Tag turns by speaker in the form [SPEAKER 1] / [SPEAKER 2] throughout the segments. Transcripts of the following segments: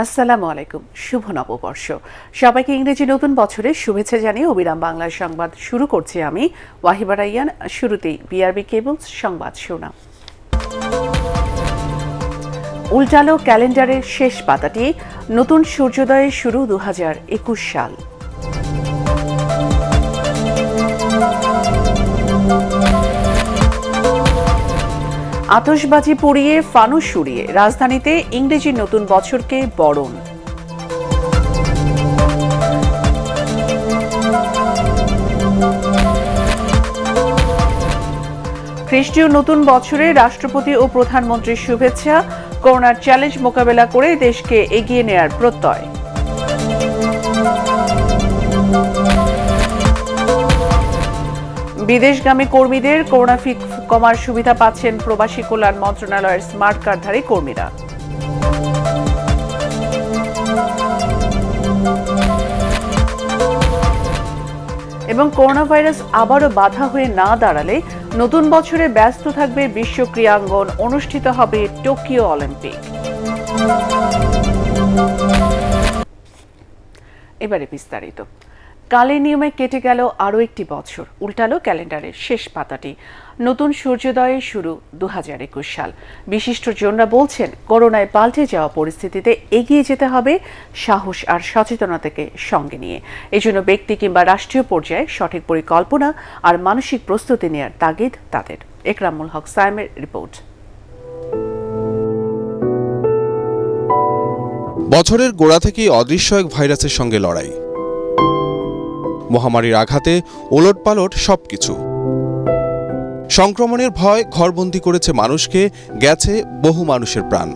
[SPEAKER 1] আসসালামু আলাইকুম। শুভ নববর্ষ। সবাইকে ইংরেজি নতুন বছরের শুভেচ্ছা জানিয়ে অবিরাম বাংলা সংবাদ শুরু করছি আমি ওয়াহিবা রাইয়ান। শুরুতেই বিআরবি কেবলস সংবাদ শোনা। উল্টালো ক্যালেন্ডারের শেষ পাতাটি, নতুন সূর্যোদয়ে শুরু 2021 সাল। আতশবাজি পুড়িয়ে ফানুস উড়িয়ে রাজধানীতে ইংরেজি নতুন বছরকে বরণ। খ্রিস্টীয় নতুন বছরে রাষ্ট্রপতি ও প্রধানমন্ত্রীর শুভেচ্ছা, করোনার চ্যালেঞ্জ মোকাবেলা করে দেশকে এগিয়ে নেয়ার প্রত্যয়। বিদেশগামী কর্মীদের করোনা ফি কমার সুবিধা পাচ্ছেন প্রবাসী কল্যাণ মন্ত্রণালয়ের স্মার্ট কার্ডধারী কর্মীরা। এবং করোনা ভাইরাস আবারও বাধা হয়ে না দাঁড়ালে নতুন বছরে ব্যস্ত থাকবে বিশ্ব ক্রীড়াঙ্গন, অনুষ্ঠিত হবে টোকিও অলিম্পিক। এবারে বিস্তারিত। কালের নিয়মে কেটে গেল আরও একটি বছর, উল্টালো ক্যালেন্ডারের শেষ পাতাটি, নতুন সূর্যোদয়ে শুরু 2021 সাল। বিশিষ্টজনরা বলছেন, করোনায় পাল্টে যাওয়া পরিস্থিতিতে এগিয়ে যেতে হবে সাহস আর সচেতনতাকে সঙ্গে নিয়ে। এজন্য ব্যক্তি কিংবা রাষ্ট্রীয় পর্যায়ে সঠিক পরিকল্পনা আর মানসিক প্রস্তুতি নেওয়ার তাগিদ তাদের। একরামুল হক সায়েমের রিপোর্ট।
[SPEAKER 2] বছরের গোড়া থেকেই অদৃশ্য এক ভাইরাসের সঙ্গে লড়াই। মহামারীর আঘাতে ওলটপালট সবকিছু। সংক্রমণের ভয় ঘরবন্দি করেছে মানুষকে, গেছে বহু মানুষের প্রাণ।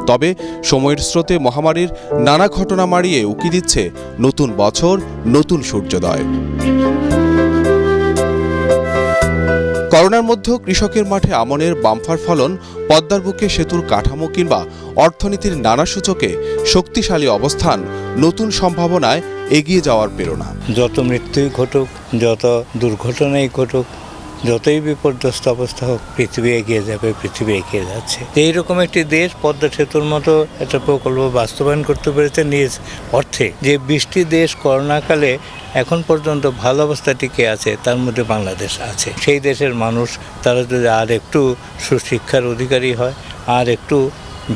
[SPEAKER 2] তবে সময়ের স্রোতে মহামারীর নানা ঘটনা মাড়িয়ে উকি দিচ্ছে নতুন বছর, নতুন সূর্যোদয়। করোনার মধ্যেও কৃষকের মাঠে আমনের বাম্পার ফলন, পদ্মার বুকে সেতুর কাঠামো কিংবা অর্থনীতির নানা সূচকে শক্তিশালী অবস্থান, নতুন সম্ভাবনায় এগিয়ে যাওয়ার প্রেরণা।
[SPEAKER 3] যত মৃত্যুই ঘটুক, যত দুর্ঘটনাই ঘটুক, যতই বিপর্যস্ত অবস্থা হোক, পৃথিবী এগিয়ে যাবে, পৃথিবী এগিয়ে যাচ্ছে। এইরকম একটি দেশ পদ্মা সেতুর মতো একটা প্রকল্প বাস্তবায়ন করতে পেরেছে নিজ অর্থে। যে 20টি দেশ করোনাকালে এখন পর্যন্ত ভালো অবস্থা টিকে আছে, তার মধ্যে বাংলাদেশ আছে। সেই দেশের মানুষ তারা যদি আর একটু সুশিক্ষার অধিকারী হয়, আর একটু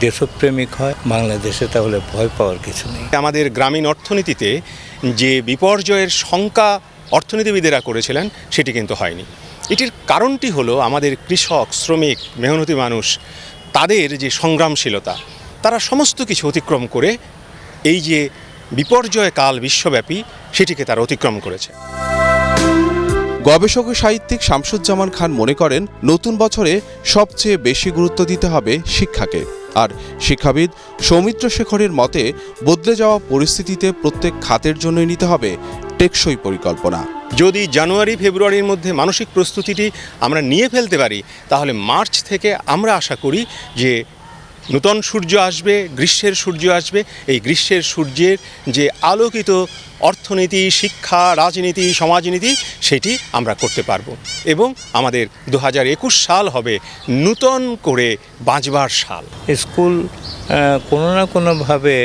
[SPEAKER 3] দেশপ্রেমিক হয় বাংলাদেশে, তাহলে ভয় পাওয়ার কিছু নেই।
[SPEAKER 4] আমাদের গ্রামীণ অর্থনীতিতে যে বিপর্যয়ের শঙ্কা অর্থনীতিবিদেরা করেছিলেন, সেটি কিন্তু হয়নি। এটির কারণটি হলো আমাদের কৃষক, শ্রমিক, মেহনতি মানুষ, তাদের যে সংগ্রামশীলতা, তারা সমস্ত কিছু অতিক্রম করে এই যে বিপর্যয় কাল বিশ্বব্যাপী, সেটিকে তারা অতিক্রম করেছে।
[SPEAKER 2] গবেষক ও সাহিত্যিক শামসুজ্জামান খান মনে করেন, নতুন বছরে সবচেয়ে বেশি গুরুত্ব দিতে হবে শিক্ষাকে। আর শিক্ষাবিদ সৌমিত্র শেখরের মতে, বদলে যাওয়া পরিস্থিতিতে প্রত্যেক খাতের জন্যই নিতে হবে টেকসই পরিকল্পনা।
[SPEAKER 4] যদি জানুয়ারি ফেব্রুয়ারির মধ্যে মানসিক প্রস্তুতিটি আমরা নিয়ে ফেলতে পারি, তাহলে মার্চ থেকে আমরা আশা করি যে নূতন সূর্য আসবে, গ্রীষ্মের সূর্য আসবে। এই গ্রীষ্মের সূর্যের যে আলোকিত অর্থনীতি, শিক্ষা, রাজনীতি, সমাজনীতি, সেটি আমরা করতে পারবো। এবং আমাদের 2021 সাল হবে নূতন করে বাঁচবার সাল।
[SPEAKER 3] স্কুল কোনো না কোনোভাবে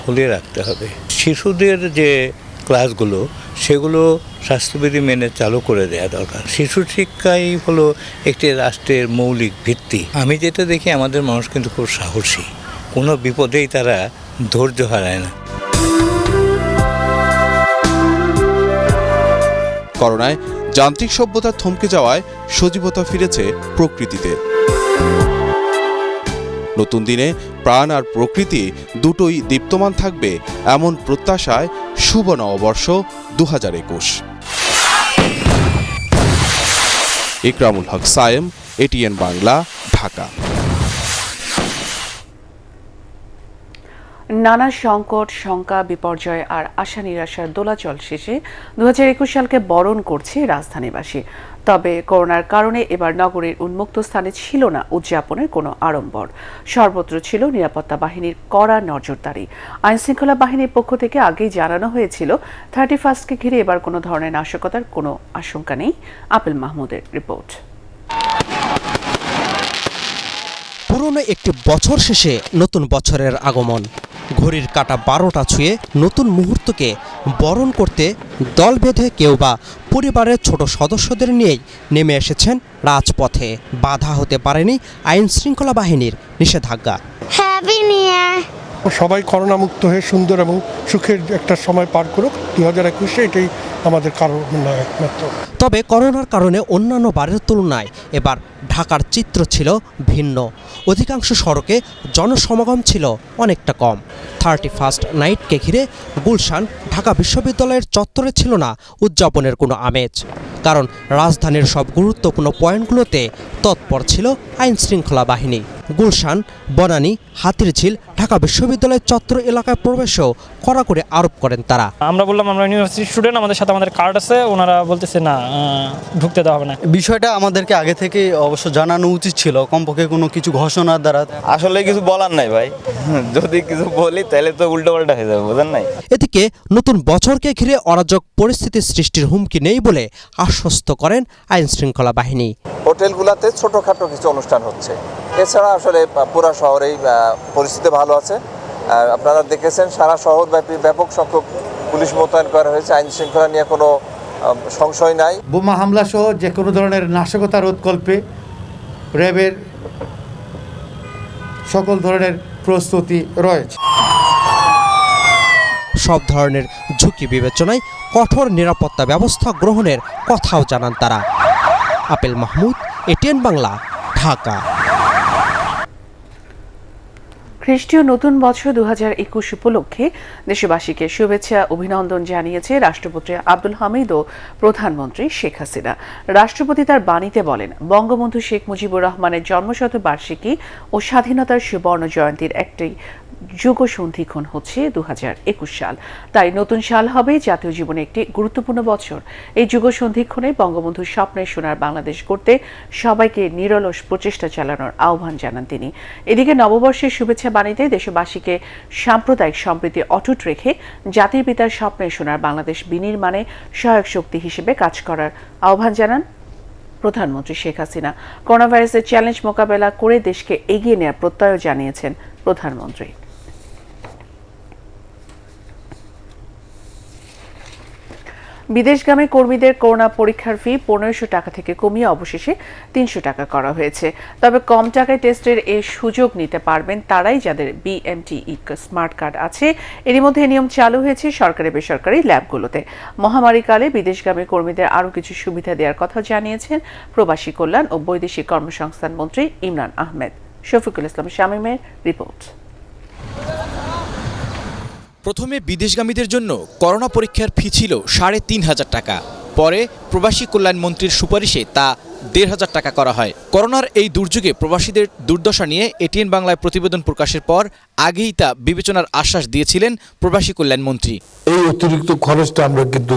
[SPEAKER 3] খুলে রাখতে হবে। শিশুদের যে ক্লাসগুলো, সেগুলো স্বাস্থ্যবিধি মেনে চালু করে দেওয়া দরকার। শিশু শিক্ষাই হলো একটি রাষ্ট্রের মৌলিক ভিত্তি। আমি যেটা দেখি, আমাদের মানুষ কিন্তু খুব সাহসী, কোনো বিপদেই তারা ধৈর্য হারায় না।
[SPEAKER 2] করোনায় যান্ত্রিক সভ্যতা থমকে যাওয়ায় সজীবতা ফিরেছে প্রকৃতিতে। নতুন দিনে প্রাণ আর প্রকৃতি দুটোই দীপ্তমান থাকবে, এমন প্রত্যাশায় শুভ নববর্ষ 2021। একরামুল হক সায়েম, এটিএন বাংলা, ঢাকা।
[SPEAKER 1] নানা সংকট, শঙ্কা, বিপর্যয় আর আশা নিরাশার দোলাচল শেষে 2021 সালকে বরণ করছে রাজধানীবাসী। তবে করোনার কারণে এবার নগরীর উন্মুক্ত স্থানে ছিল না উদযাপনের কোনো আড়ম্বর। সর্বত্র ছিল নিরাপত্তা বাহিনীর কড়া নজরদারি। আইনশৃঙ্খলা বাহিনীর পক্ষ থেকে আগেই জানানো হয়েছিল 31কে ঘিরে এবার কোনো ধরনের নাশকতার কোনো আশঙ্কা নেই। আপেল মাহমুদের রিপোর্ট।
[SPEAKER 2] পুরো
[SPEAKER 5] পুরনো একটি বছর শেষে নতুন বছরের আগমন। ঘড়ির কাঁটা 12টা ছুঁয়ে নতুন মুহূর্তকে বরণ করতে দল বেঁধে কেউ বা পরিবারের ছোট সদস্যদের নিয়েই নেমে এসেছেন রাজপথে। বাধা হতে পারেনি আইন শৃঙ্খলা বাহিনীর নিষেধাজ্ঞা।
[SPEAKER 6] Happy new year.
[SPEAKER 7] সবাই করোনা মুক্ত হয়ে সুন্দর এবং সুখের একটা সময় পার করুক 2021-এ, এটাই আমাদের কারণ একমাত্র।
[SPEAKER 5] তবে করোনার কারণে অন্যান্য বারের তুলনায় এবার ঢাকার চিত্র ছিল ভিন্ন। অধিকাংশ সড়কে জনসমাগম ছিল অনেকটা কম। 31st নাইটকে ঘিরে গুলশান ঢাকা বিশ্ববিদ্যালয়ের চত্বরে ছিল না উদযাপনের কোনো আমেজ, কারণ রাজধানীর সব গুরুত্বপূর্ণ পয়েন্টগুলোতে তৎপর ছিল আইন শৃঙ্খলা বাহিনী। গুলশান, বনানী, হাতিরঝিল, ঢাকা বিশ্ববিদ্যালয়ের চত্বর এলাকায় প্রবেশেও কড়াকড়ি আরোপ করেন তারা।
[SPEAKER 8] আমরা বললাম আমরা ইউনিভার্সিটি স্টুডেন্ট, আমাদের সাথে আমাদের কার্ড আছে, ওনারা বলতেছে না ঢুকতে দেওয়া হবে না।
[SPEAKER 9] বিষয়টা আমাদেরকে আগে থেকে অবশ্য জানানো উচিত ছিল, কমপক্ষে কোনো কিছু ঘোষণার দ্বারা।
[SPEAKER 10] আসলে কিছু বলার নাই ভাই, যদি কিছু বলি তাহলে তো উল্টোপাল্টা হয়ে যাবে, বুঝেন নাই।
[SPEAKER 5] এদিকে নতুন বছরকে ঘিরে অরাজক পরিস্থিতি সৃষ্টির হুমকি নেই বলে আশ্বস্ত করেন আইন শৃঙ্খলা বাহিনী।
[SPEAKER 11] হোটেলগুলোতে ছোটোখাটো কিছু অনুষ্ঠান হচ্ছে, এছাড়া আসলে পুরো শহরেই পরিস্থিতি ভালো আছে। আপনারা দেখেছেন সারা শহরব্যাপী ব্যাপক সংখ্যক পুলিশ মোতায়েন করা হয়েছে, আইন শৃঙ্খলা নিয়ে কোনো সংশয় নাই।
[SPEAKER 12] বোমা হামলা সহ যে কোনো ধরনের নাশকতা রোধকল্পে র্যাবের সকল ধরনের প্রস্তুতি রয়েছে।
[SPEAKER 5] সব ধরনের ঝুঁকি বিবেচনায় কঠোর নিরাপত্তা ব্যবস্থা গ্রহণের কথাও জানান তারা। Apple Mahmud, ATN Bangla, Dhaka.
[SPEAKER 1] খ্রিস্টীয় নতুন বছর 2021 উপলক্ষে দেশবাসীকে শুভেচ্ছা অভিনন্দন জানিয়েছে রাষ্ট্রপতি আব্দুল হামিদ ও প্রধানমন্ত্রী শেখ হাসিনা। রাষ্ট্রপতি তার বাণীতে বলেন, বঙ্গবন্ধু শেখ মুজিবুর রহমানের জন্মশতবার্ষিকী ও স্বাধীনতার সুবর্ণ জয়ন্তীর একটি যুগ সন্ধিক্ষণ হচ্ছে 2021 সাল। তাই নতুন সাল হবে জাতীয় জীবনে একটি গুরুত্বপূর্ণ বছর। এই যুগ সন্ধিক্ষণে বঙ্গবন্ধুর স্বপ্নের সোনার বাংলাদেশ গড়তে সবাইকে নিরলস প্রচেষ্টা চালানোর আহ্বান জানান তিনি। এদিকে নববর্ষের শুভেচ্ছা বাণীতে দেশবাসীকে সাম্প্রদায়িক সম্প্রীতি অটুট রেখে জাতির পিতার স্বপ্নের সোনার বাংলাদেশ বিনির্মাণে সহায়ক শক্তি হিসেবে কাজ করার আহ্বান জানান প্রধানমন্ত্রী শেখ হাসিনা। করোনা ভাইরাসের চ্যালেঞ্জ মোকাবেলা করে দেশকে এগিয়ে নেওয়ার প্রত্যয় জানিয়েছেন প্রধানমন্ত্রী। বিদেশগামী কর্মীদের করোনা পরীক্ষার ফি 1500 টাকা থেকে কমিয়ে অবশেষে 300 টাকা করা হয়েছে। তবে কম টাকায় টেস্টের এই সুযোগ নিতে পারবেন তারাই যাদের BMTE স্মার্ট কার্ড আছে। এরই মধ্যে নিয়ম চালু হয়েছে সরকারি বেসরকারি ল্যাবগুলোতে। মহামারীকালে বিদেশগামী কর্মীদের আরও কিছু সুবিধা দেওয়ার কথা জানিয়েছেন প্রবাসী কল্যাণ ও বৈদেশিক কর্মসংস্থান মন্ত্রী ইমরান আহমেদ। শফিকুল ইসলাম শামীমের রিপোর্ট।
[SPEAKER 13] প্রথমে বিদেশগামীদের জন্য করোনা পরীক্ষার ফি ছিল 3500 টাকা, পরে প্রবাসী কল্যাণ মন্ত্রীর সুপারিশে তা 1500 টাকা করা হয়। করোনার এই দুর্যোগে প্রবাসীদের দুর্দশা নিয়ে এটিএন বাংলায় প্রতিবেদন প্রকাশের পর আগেই তা বিবেচনার আশ্বাস দিয়েছিলেন প্রবাসী কল্যাণ মন্ত্রী।
[SPEAKER 14] এই অতিরিক্ত খরচটা আমরা কিন্তু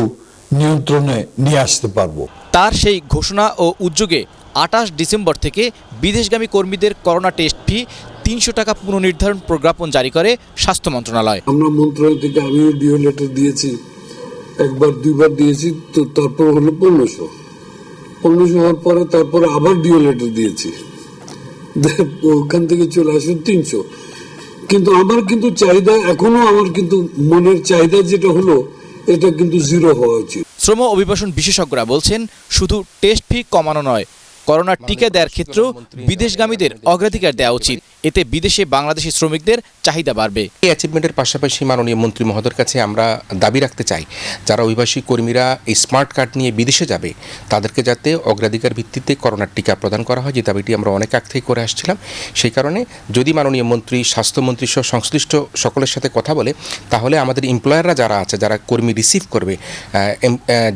[SPEAKER 14] নিয়ন্ত্রণে নিয়ে আসতে পারবো।
[SPEAKER 13] তার সেই ঘোষণা ও উদ্যোগে 28 ডিসেম্বর থেকে বিদেশগামী কর্মীদের করোনা টেস্ট ফি 300 টাকা পুনর্নির্ধারণ প্রজ্ঞাপন জারি করে স্বাস্থ্য মন্ত্রণালয়।
[SPEAKER 14] আমরা মন্ত্রণালয় থেকে আমিও ডিও লেটার দিয়েছি, একবার দুইবার দিয়েছি, তো তারপর হলো 1500 হওয়ার পরে তারপরে আবার ডিও লেটার দিয়েছি, ওখান থেকে চলে আসে 300। কিন্তু আমার কিন্তু চাহিদা এখনো, আমার কিন্তু মনের চাহিদা যেটা হলো এটা কিন্তু 0 হওয়া উচিত।
[SPEAKER 13] শ্রম অভিবাসন বিশেষজ্ঞরা বলছেন, শুধু টেস্ট ফি কমানো নয়, করোনার টিকা দেওয়ার ক্ষেত্রেও বিদেশগামীদের অগ্রাধিকার দেওয়া উচিত। এতে বিদেশে বাংলাদেশি শ্রমিকদের চাহিদা বাড়বে।
[SPEAKER 15] এই অ্যাচিভমেন্টের পাশাপাশি মাননীয় মন্ত্রী মহোদয়ের কাছে আমরা দাবি রাখতে চাই, যারা অভিবাসী কর্মীরা এই স্মার্ট কার্ড নিয়ে বিদেশে যাবে তাদেরকে যাতে অগ্রাধিকার ভিত্তিতে করোনার টিকা প্রদান করা হয়, যে দাবিটি আমরা অনেক আগ থেকে করে আসছিলাম। সেই কারণে যদি মাননীয় মন্ত্রী, স্বাস্থ্যমন্ত্রী সহ সংশ্লিষ্ট সকলের সাথে কথা বলে, তাহলে আমাদের এমপ্লয়াররা যারা আছে, যারা কর্মী রিসিভ করবে,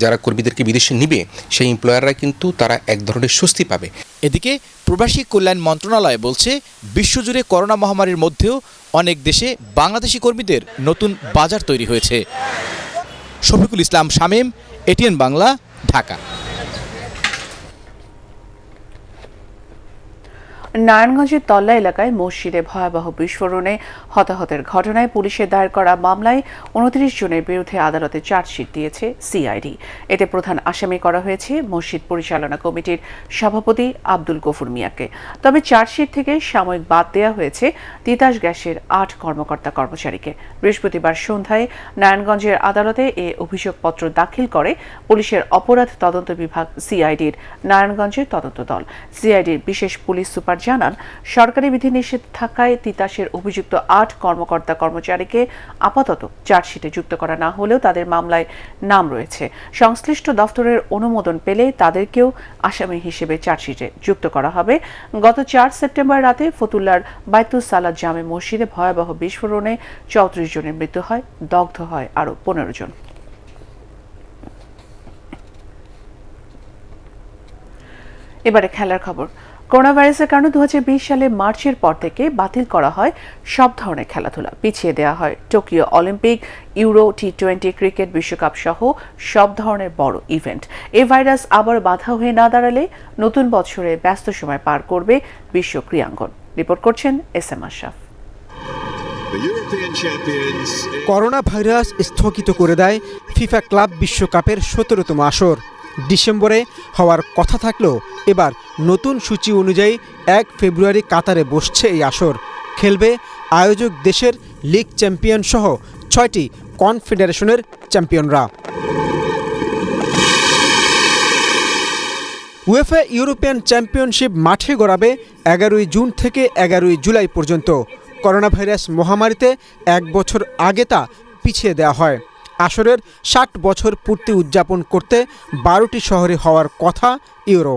[SPEAKER 15] যারা কর্মীদেরকে বিদেশে নিবে, সেই এমপ্লয়াররা কিন্তু তারা এক ধরনের স্বস্তি পাবে।
[SPEAKER 13] এদিকে প্রবাসী কল্যাণ মন্ত্রণালয় বলছে, বিশ্বজুড়ে করোনা মহামারীর মধ্যেও অনেক দেশে বাংলাদেশি কর্মীদের নতুন বাজার তৈরি হয়েছে। শফিকুল ইসলাম শামীম, এটিএন বাংলা, ঢাকা।
[SPEAKER 1] নারায়ণগঞ্জের তল্লা এলাকায় মসজিদে ভয়াবহ বিস্ফোরণে হতাহতের ঘটনায় পুলিশের দায়ের করা মামলায় 29 জনের বিরুদ্ধে আদালতে চার্জশিট দিয়েছে সিআইডি। এতে প্রধান আসামি করা হয়েছে মসজিদ পরিচালনা কমিটির সভাপতি আব্দুল গফুর মিয়াকে। তবে চার্জশিট থেকে সাময়িক বাদ দেওয়া হয়েছে তিতাস গ্যাসের 8 কর্মকর্তা কর্মচারীকে। বৃহস্পতিবার সন্ধ্যায় নারায়ণগঞ্জের আদালতে এ অভিযোগপত্র দাখিল করে পুলিশের অপরাধ তদন্ত বিভাগ সিআইডির নারায়ণগঞ্জের তদন্ত দল। সিআইডির বিশেষ পুলিশ সুপার জানান, সরকারি বিধিনিষেধ থাকায় তিতাসের অভিযুক্ত 8 কর্মকর্তা কর্মচারীকে আপাতত চার্জশিটে যুক্ত করা না হলেও তাদের মামলায় নাম রয়েছে। সংশ্লিষ্ট দফতরের অনুমোদন পেলে তাদেরকেও আসামি হিসেবে চার্জশিটে যুক্ত করা হবে। গত 4 সেপ্টেম্বর রাতে ফতুল্লার বাইতুস সালাত জামে মসজিদে ভয়াবহ বিস্ফোরণে 34 জনের মৃত্যু হয়, দগ্ধ হয় আরও 15 জন। এবারে খেলার খবর। করোনা ভাইরাসের কারণে 2020 সালে মার্চের পর থেকে বাতিল করা হয় সব ধরনের খেলাধুলা। পিছিয়ে দেওয়া হয় Tokyo Olympic, euro, T20 cricket বিশ্বকাপ সহ সব ধরনের বড় ইভেন্ট। এই ভাইরাস আবার বাধা হয়ে না দাঁড়ালে নতুন বছরে ব্যস্ত সময় পার করবে বিশ্ব ক্রীড়াঙ্গন। রিপোর্ট করছেন এসএম আশরাফ।
[SPEAKER 6] করোনা ভাইরাস স্থগিত করে দেয় ফিফা ক্লাব বিশ্বকাপের 17তম আসর। ডিসেম্বরে হওয়ার কথা থাকলেও এবার নতুন সূচি অনুযায়ী 1 ফেব্রুয়ারি কাতারে বসছে এই আসর। খেলবে আয়োজক দেশের লিগ চ্যাম্পিয়ন সহ 6টি কনফেডারেশনের চ্যাম্পিয়নরা। উয়েফা ইউরোপিয়ান চ্যাম্পিয়নশিপ মাঠে গড়াবে 11 জুন থেকে 11 জুলাই পর্যন্ত। করোনা ভাইরাস মহামারীতে 1 বছর আগে তা পিছিয়ে দেওয়া হয়। আসরের 60 বছর পূর্তি উদযাপন করতে 12টি শহরে হওয়ার কথা ইউরো।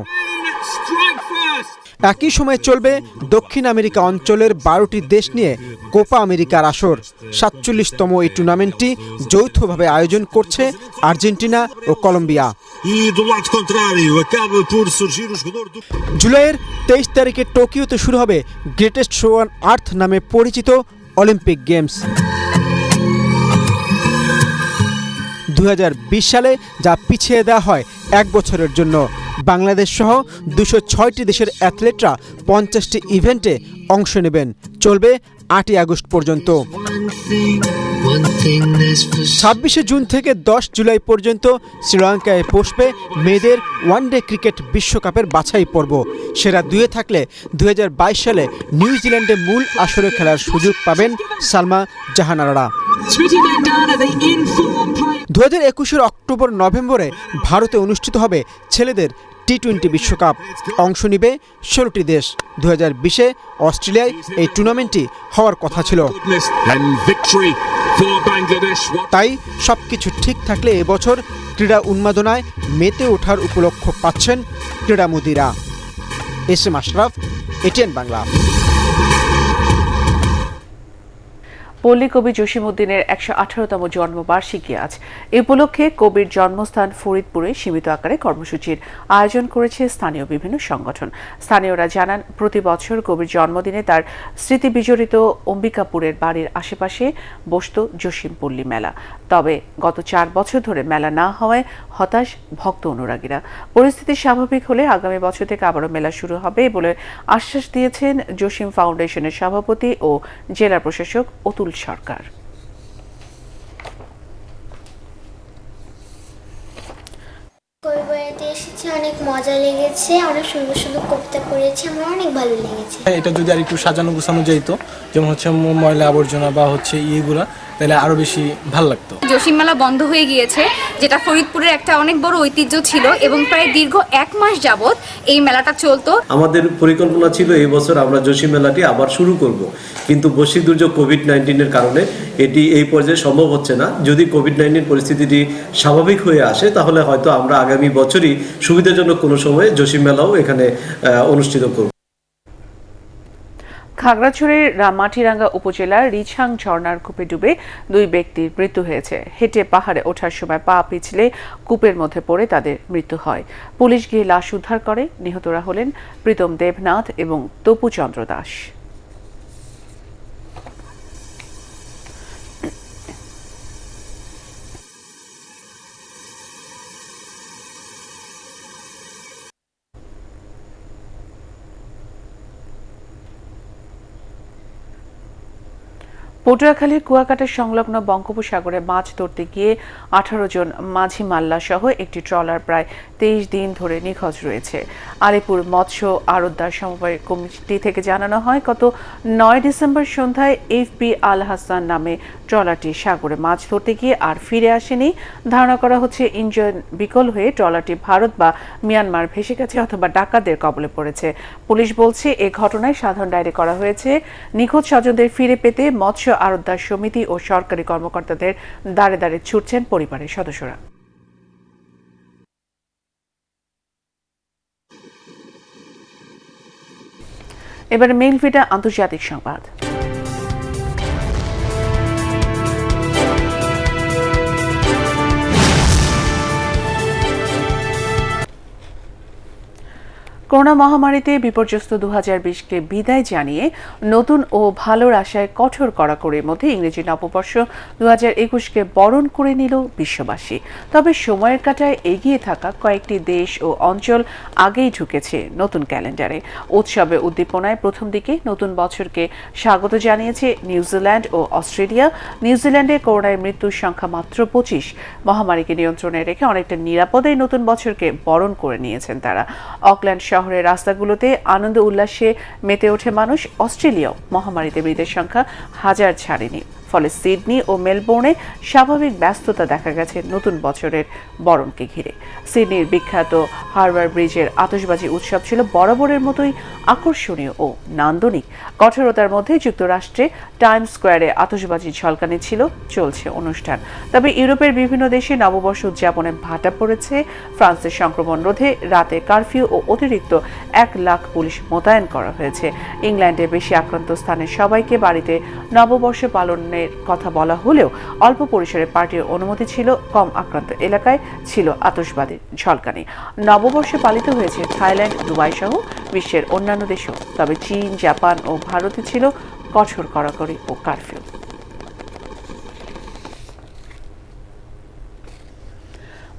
[SPEAKER 6] একই সময় চলবে দক্ষিণ আমেরিকা অঞ্চলের 12টি দেশ নিয়ে কোপা আমেরিকার আসর। 47তম এই টুর্নামেন্টটি যৌথভাবে আয়োজন করছে আর্জেন্টিনা ও কলম্বিয়া। জুলাইয়ের 23 তারিখে টোকিওতে শুরু হবে গ্রেটেস্ট শো অন আর্থ নামে পরিচিত অলিম্পিক গেমস। 2020 সালে যা পিছিয়ে দেওয়া হয় 1 বছরের জন্য। বাংলাদেশ সহ 206টি দেশের অ্যাথলেটরা 50টি ইভেন্টে অংশ নেবেন। চলবে 8 আগস্ট পর্যন্ত। 26 জুন থেকে 10 জুলাই পর্যন্ত শ্রীলঙ্কায় বসবে মেয়েদের ওয়ানডে ক্রিকেট বিশ্বকাপের বাছাই পর্ব। সেরা 2-এ থাকলে 2022 সালে নিউজিল্যান্ডে মূল আসরে খেলার সুযোগ পাবেন সালমা জাহানারারা। 2021 অক্টোবর নভেম্বরে ভারতে অনুষ্ঠিত হবে ছেলেদের টি20 বিশ্বকাপ। অংশ নিবে 16টি দেশ। 2020-এ অস্ট্রেলিয়ায় এই টুর্নামেন্টটি হওয়ার কথা ছিল। তাই সবকিছু ঠিক থাকলে এবছর ক্রীড়া উন্মাদনায় মেতে ওঠার উপলক্ষ পাচ্ছেন ক্রীড়ামোদীরা। SM Ashraf, ATN Bangla.
[SPEAKER 1] পল্লী কবি জসিমউদ্দিনের 118তম জন্মবার্ষিকী আজ। এ উপলক্ষে কবির জন্মস্থান ফরিদপুরে সীমিত আকারে কর্মসূচির আয়োজন করেছে স্থানীয় বিভিন্ন সংগঠন। স্থানীয়রা জানান, প্রতি বছর কবির জন্মদিনে তার স্মৃতি বিজড়িত অম্বিকাপুরের বাড়ির আশেপাশে বসত জসিম পল্লী মেলা। তবে গত 4 বছর ধরে মেলা না হওয়ায় হতাশ ভক্ত অনুরাগীরা। পরিস্থিতি স্বাভাবিক হলে আগামী বছর থেকে আবারও মেলা শুরু হবে বলে আশ্বাস দিয়েছেন জসিম ফাউন্ডেশনের সভাপতি ও জেলা প্রশাসক অতুল সরকার।
[SPEAKER 16] কবিবাড়িতে এসেছি, অনেক মজা লেগেছে, অনেক সুন্দর সুন্দর কবিতা পড়েছি, আমার অনেক ভালো লেগেছে।
[SPEAKER 17] এটা যদি আর একটু সাজানো গোছানো যাইতো, যেমন হচ্ছে ময়লা আবর্জনা বা হচ্ছে ইয়েগুলা, তাহলে আরো বেশি ভালো লাগতো।
[SPEAKER 18] জসিম মেলা বন্ধ হয়ে গিয়েছে, যেটা ফরিদপুরের একটা অনেক বড় ঐতিহ্য ছিল এবং প্রায় দীর্ঘ 1 মাস যাবত এই মেলাটা চলতো।
[SPEAKER 19] আমাদের পরিকল্পনা ছিল এই বছর আমরা জসিম মেলাটি আবার শুরু করব, কিন্তু বৈশ্বিক দুর্যোগ কোভিড-19-এর কারণে এটি এই পর্যায়ে সম্ভব হচ্ছে না। যদি কোভিড-19 পরিস্থিতিটি স্বাভাবিক হয়ে আসে তাহলে হয়তো আমরা আগামী বছরই সুবিধাজনক কোনো সময়ে জসিম মেলাও এখানে অনুষ্ঠিত করব।
[SPEAKER 1] খাগড়াছড়ির মাটিরাঙ্গা উপজেলার রিছাং ঝর্ণার কূপে ডুবে 2 ব্যক্তির মৃত্যু হয়েছে। হেঁটে পাহাড়ে ওঠার সময় পা পিছলে কূপের মধ্যে পড়ে তাদের মৃত্যু হয়। পুলিশ গিয়ে লাশ উদ্ধার করে। নিহতরা হলেন প্রীতম দেবনাথ এবং তপু চন্দ্র দাস। পটুয়াখালীর কুয়াকাটা সংলগ্ন বঙ্গোপসাগরে মাছ ধরতে গিয়ে 18 জন মাঝি মাল্লা সহ একটি ট্রলার প্রায় 23 দিন ধরে নিখোঁজ রয়েছে। আলিপুর মৎস্য আড়তদার সমবায় কমিটি থেকে জানানো হয়, গত 9 ডিসেম্বর সন্ধ্যায় এফবি আল হাসান নামে ট্রলারটি সাগরে মাছ ধরতে গিয়ে আর ফিরে আসেনি। ধারণা করা হচ্ছে ইঞ্জিন বিকল হয়ে ট্রলারটি ভারত বা মিয়ানমার ভেসে গেছে অথবা ডাকাতদের কবলে পড়েছে। পুলিশ বলছে এ ঘটনায় সাধারণ ডায়েরি করা হয়েছে। নিখোঁজ স্বজনদের ফিরে পেতে মৎস্য আড়তদার সমিতি ও সরকারি কর্মকর্তাদের দাঁড়ে দাঁড়ে ছুটছেন পরিবারের সদস্যরা। এবারে মেইল ফিডা আন্তর্জাতিক সংবাদ। করোনা মহামারীতে বিপর্যস্ত 2020কে বিদায় জানিয়ে নতুন ও ভালোর আশায় কঠোর কড়াকড়ির মধ্যে ইংরেজি নববর্ষ 2021কে বরণ করে নিল বিশ্ববাসী। তবে সময়ের কাঁটায় এগিয়ে থাকা কয়েকটি দেশ ও অঞ্চল আগেই ঢুকেছে নতুন ক্যালেন্ডারে। উৎসবে উদ্দীপনায় প্রথম দিকে নতুন বছরকে স্বাগত জানিয়েছে নিউজিল্যান্ড ও অস্ট্রেলিয়া। নিউজিল্যান্ডে করোনায় মৃত্যুর সংখ্যা মাত্র 25। মহামারীকে নিয়ন্ত্রণে রেখে অনেকটা নিরাপদেই নতুন বছরকে বরণ করে নিয়েছেন তারা। অকল্যান্ড শহরের রাস্তাগুলোতে আনন্দ উল্লাসে মেতে ওঠে মানুষ। অস্ট্রেলিয়াও মহামারীতে মৃতের সংখ্যা 1000 ছাড়েনি। ফলে সিডনি ও মেলবোর্নে স্বাভাবিক ব্যস্ততা দেখা গেছে নতুন বছরের বরণকে ঘিরে। সিডনির বিখ্যাত হারবার ব্রিজের আতশবাজি উৎসব ছিল বরাবরের মতোই আকর্ষণীয় ও নান্দনিক। কঠোরতার মধ্যে যুক্তরাষ্ট্রে টাইমস স্কোয়ারে আতশবাজি ঝলকানি ছিল, চলছে অনুষ্ঠান। তবে ইউরোপের বিভিন্ন দেশে নববর্ষ উদযাপনে ভাটা পড়েছে। ফ্রান্সের সংক্রমণ রোধে রাতে কারফিউ ও অতিরিক্ত 1 লাখ পুলিশ মোতায়েন করা হয়েছে। ইংল্যান্ডে বেশি আক্রান্ত স্থানের সবাইকে বাড়িতে নববর্ষ পালনের কথা বলা হলেও অল্প পরিসরে পার্টির অনুমতি ছিল। কম আক্রান্ত এলাকায় ছিল আতশবাজির ঝলকানি। নববর্ষে পালিত হয়েছে থাইল্যান্ড, দুবাই সহ বিশ্বের অন্যান্য দেশেও। তবে চীন, জাপান ও ভারতে ছিল কঠোর কড়াকড়ি ও কারফিউ।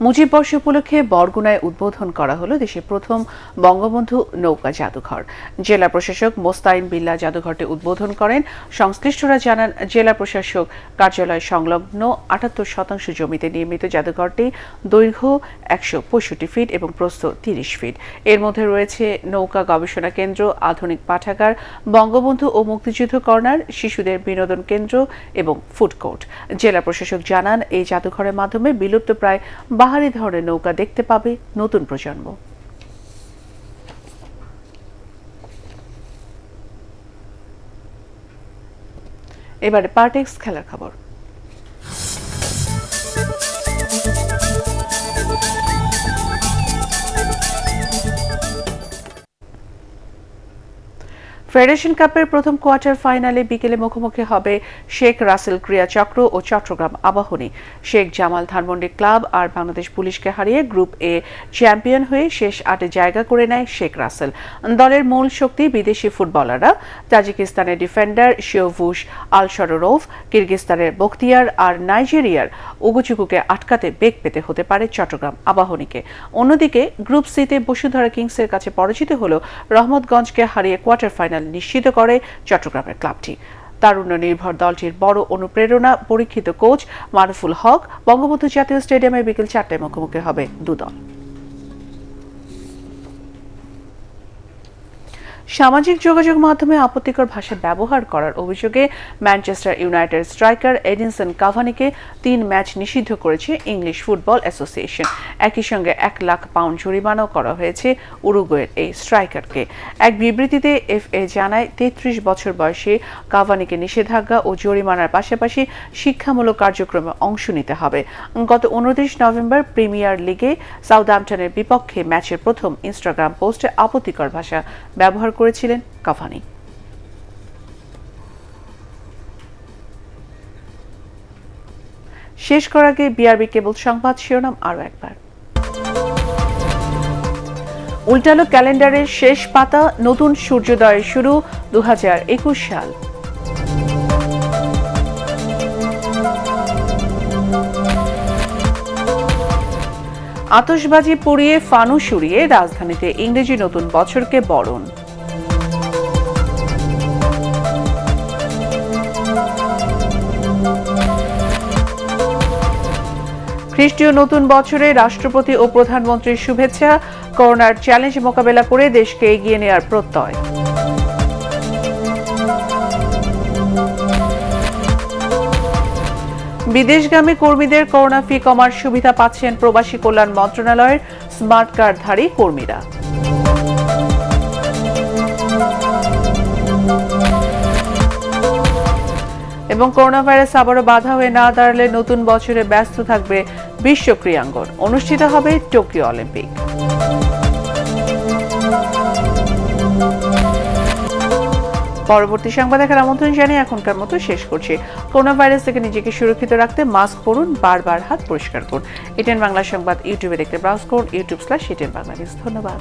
[SPEAKER 1] মুজিব বর্ষ উপলক্ষে বরগুনায় উদ্বোধন করা হলো দেশের প্রথম বঙ্গবন্ধু নৌকা জাদুঘর। জেলা প্রশাসক মোস্তাইন বিল্লাহ জাদুঘরটি উদ্বোধন করেন। সংশ্লিষ্টরা জানান, জেলা প্রশাসক কার্যালয় সংলগ্ন 78% জমিতে নির্মিত জাদুঘরটি দৈর্ঘ্য 165 ফিট এবং প্রস্থ 30 ফিট। এর মধ্যে রয়েছে নৌকা গবেষণা কেন্দ্র, আধুনিক পাঠাগার, বঙ্গবন্ধু ও মুক্তিযুদ্ধ কর্নার, শিশুদের বিনোদন কেন্দ্র এবং ফুড কোর্ট। জেলা প্রশাসক জানান, এই জাদুঘরের মাধ্যমে বিলুপ্ত প্রায় বাহারি ধরনের নৌকা দেখতে পাবে নতুন প্রজন্ম। এবারে পার্টেক্স খেলার খবর। ফেডারেশন কাপের প্রথম কোয়ার্টার ফাইনালে বিকেলে মুখোমুখি হবে শেখ রাসেল ক্রীড়া চক্র ও চট্টগ্রাম আবাহনী। শেখ জামাল ধানমন্ডি ক্লাব আর বাংলাদেশ পুলিশকে হারিয়ে গ্রুপ এ চ্যাম্পিয়ন হয়ে শেষ 8-এ জায়গা করে নেয় শেখ রাসেল। দলের মূল শক্তি বিদেশি ফুটবলাররা। তাজিকিস্তানের ডিফেন্ডার শিওভুশ আলশরোভ, কিরগিজস্তানের বখতিয়ার আর নাইজেরিয়ার উগুচুকুকে আটকাতে বেগ পেতে হতে পারে চট্টগ্রাম আবাহনীকে। অন্যদিকে গ্রুপ সিতে বসুন্ধরা কিংসের কাছে পরাজিত হলেও রহমতগঞ্জকে হারিয়ে কোয়ার্টার ফাইনাল নিশ্চিত করে চট্টগ্রামের ক্লাবটি। তারুণ্য নির্ভর দলটির বড় অনুপ্রেরণা পরীক্ষিত কোচ মারুফুল হক। বঙ্গবন্ধু জাতীয় স্টেডিয়ামে বিকেল 4টায় মুখোমুখি হবে দুদল। সামাজিক যোগাযোগ মাধ্যমে আপত্তিকর ভাষা ব্যবহার করার অভিযোগে ম্যানচেস্টার ইউনাইটেড স্ট্রাইকার এডিনসন কাভানিকে 3 ম্যাচ নিষিদ্ধ করেছে ইংলিশ ফুটবল অ্যাসোসিয়েশন। একই সঙ্গে 1 লাখ পাউন্ড জরিমানাও করা হয়েছে উরুগুয়ের এই স্ট্রাইকারকে। এক বিবৃতিতে এফএ জানায়, 33 বছর বয়সে কাভানিকে নিষেধাজ্ঞা ও জরিমানার পাশাপাশি শিক্ষামূলক কার্যক্রমে অংশ নিতে হবে। গত 29 নভেম্বর প্রিমিয়ার লিগে সাউদাম্পটনের বিপক্ষে ম্যাচের প্রথম ইনস্টাগ্রাম পোস্টে আপত্তিকর ভাষা ব্যবহার করেছিলেন কাভানি। শেষ করার আগে বিআরবি কেবল সংবাদ শিরোনাম আরো একবার। উল্টালো ক্যালেন্ডারের শেষ পাতা, নতুন সূর্যোদয়ের শুরু 2021 সাল। আতশবাজি পুড়িয়ে ফানুস উড়িয়ে রাজধানীতে ইংরেজি নতুন বছরকে বরণ। খ্রিস্টীয় নতুন বছরে রাষ্ট্রপতি ও প্রধানমন্ত্রীর শুভেচ্ছা, করোনার চ্যালেঞ্জ মোকাবেলা করে দেশকে এগিয়ে নেওয়ার প্রত্যয়। বিদেশগামী কর্মীদের করোনা ফি কমার সুবিধা পাচ্ছেন প্রবাসী কল্যাণ মন্ত্রণালয়ের স্মার্ট কার্ডধারী কর্মীরা। এবং করোনা ভাইরাস আবারও বাধা হয়ে না দাঁড়ালে নতুন বছরে ব্যস্ত থাকবে বিশ্ব ক্রীড়াঙ্গন, অনুষ্ঠিত হবে টোকিও অলিম্পিক। পরবর্তী সংবাদ দেখার আমন্ত্রণ জানিয়ে এখনকার মতো শেষ করছি। করোনা ভাইরাস থেকে নিজেকে সুরক্ষিত রাখতে মাস্ক পরুন, বারবার হাত পরিষ্কার করুন। এটিএন বাংলা সংবাদ ইউটিউবে দেখতে ব্রাউজ করুন, youtube/এটিএন বাংলাদেশ। ধন্যবাদ।